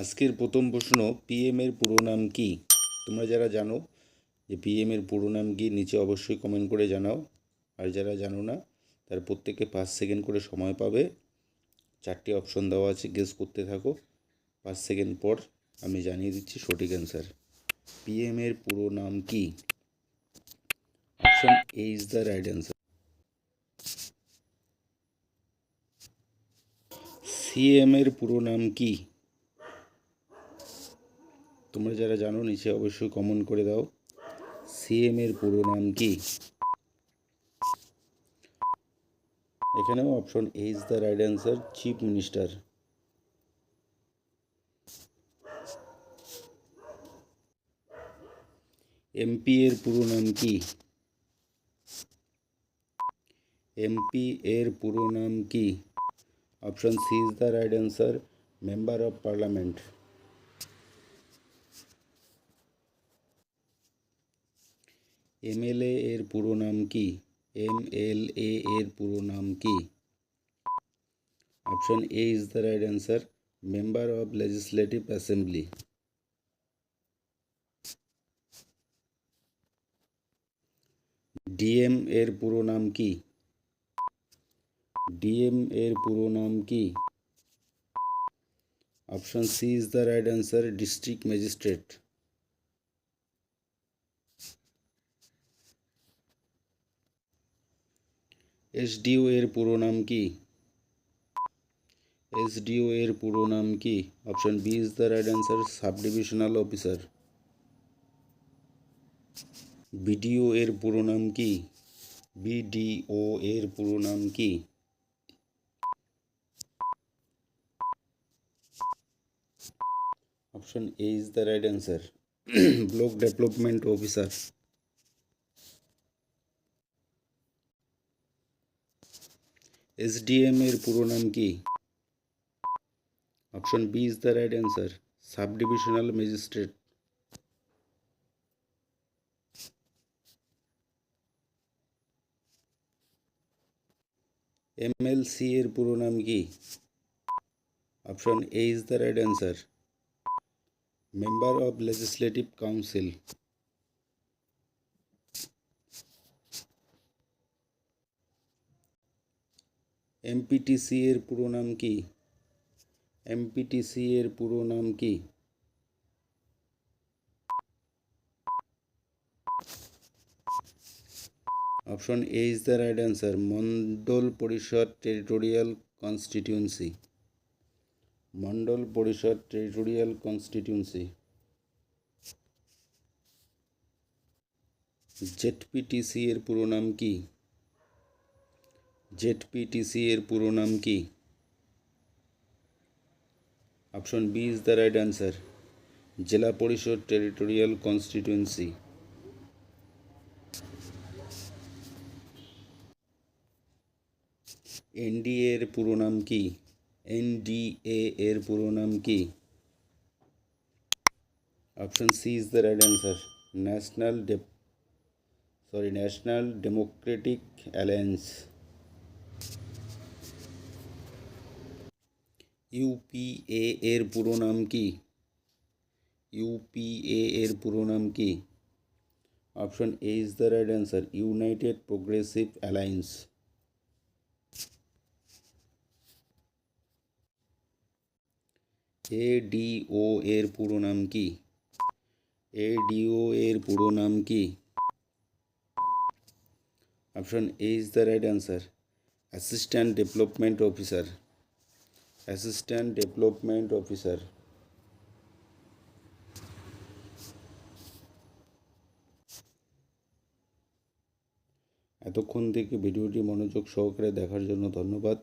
আজকের প্রথম প্রশ্ন, পিএম এর পুরো নাম কি? তোমরা যারা জানো যে পিএম এর পুরো নাম কি, নিচে অবশ্যই কমেন্ট করে জানাও। আর যারা জানো না তার প্রত্যেকে 5 সেকেন্ড করে সময় পাবে। 4টি অপশন দেওয়া আছে, গেস করতে থাকো। 5 সেকেন্ড পর আমি জানিয়ে দিচ্ছি সঠিক অ্যান্সার। পিএম এর পুরো নাম কি? Option A is the right answer. CM এর পুরো নাম কি? তোমরা যারা জানো নিচে অবশ্যই কমেন্ট করে দাও। সিএম এর পুরো নাম কি? এখানেও option A is the right answer, chief minister. MP এর পুরো নাম কি? এমপি এর পুরো নাম কি? Option C is the right answer, member of parliament. MLA এর পুরো নাম কি? এমএলএ এর পুরো নাম কি? Option A is the right answer, member of legislative assembly. DM এর পুরো নাম কি? ডিএম এর পুরো নাম কি? Option C is the right answer, district magistrate. SDO এর পুরো নাম কি? এসডিও এর পুরো নাম কি? Option B is the right answer, sub divisional officer. BDO এর পুরো নাম কি? বিডিও এর পুরো নাম কি? Option A is the right answer, block development officer. SDM এর পুরো নাম কি? Option B is the right answer, sub divisional magistrate. MLC এর পুরো নাম কি? Option A is the right answer, member of legislative council. MPTC এর পুরো নাম কি? এমপিটিসি এর পুরো নাম কি? Option A is the right answer, Mondal পরিষদ টেরিটোরিয়াল কনস্টিটিউয়েন্সি। মন্ডল পরিষদ টেরিটোরিয়াল কনস্টিটিউয়েন্সি। জেডপিটিসি এর পুরো নাম কি? জেডপিটিসি এর পুরো নাম কি? Option B is the right answer, Zilla Parishad territorial constituency. NDA এর পুরো নাম কি? এনডিএ এর পুরো নাম কি? Option C is the right answer, National Democratic Alliance. UPA এর পুরো নাম কি? ইউপিএ এর পুরো নাম কি? Option A is the right answer, United Progressive Alliance. ADO এর পুরো নাম কি? এডিও এর পুরো নাম কি? Option A is the right answer, assistant development officer. Assistant development officer. এতক্ষণ থেকে ভিডিওটি মনোযোগ সহকারে দেখার জন্য ধন্যবাদ।